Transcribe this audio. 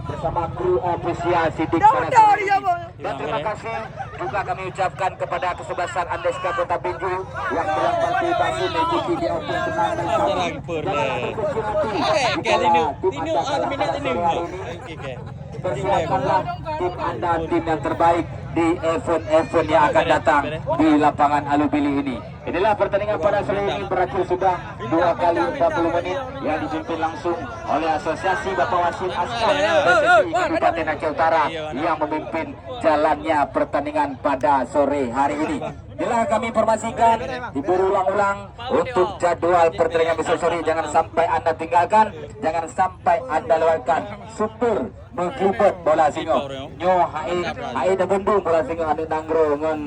bersama kru apresiasi di dan terima kasih juga kami ucapkan kepada kesebelasan Andeska Kota Binju yang telah bantu mengikuti di Open Persiapkanlah tim Anda, tim yang terbaik di event-event yang akan datang di lapangan Alubili ini. Inilah pertandingan pada sore ini berakhir sudah 2 kali 40 menit yang dipimpin langsung oleh Asosiasi Bapak Wasit Askar PSSI Kabupaten Aceh Utara yang memimpin jalannya pertandingan pada sore hari ini. Bila kami informasikan berulang-ulang untuk jadwal pertandingan besok sore, jangan sampai Anda tinggalkan, jangan sampai Anda lewatkan. Super mengklubet bola singo. Nyo hae da bendung bola singo anu nanggro ngon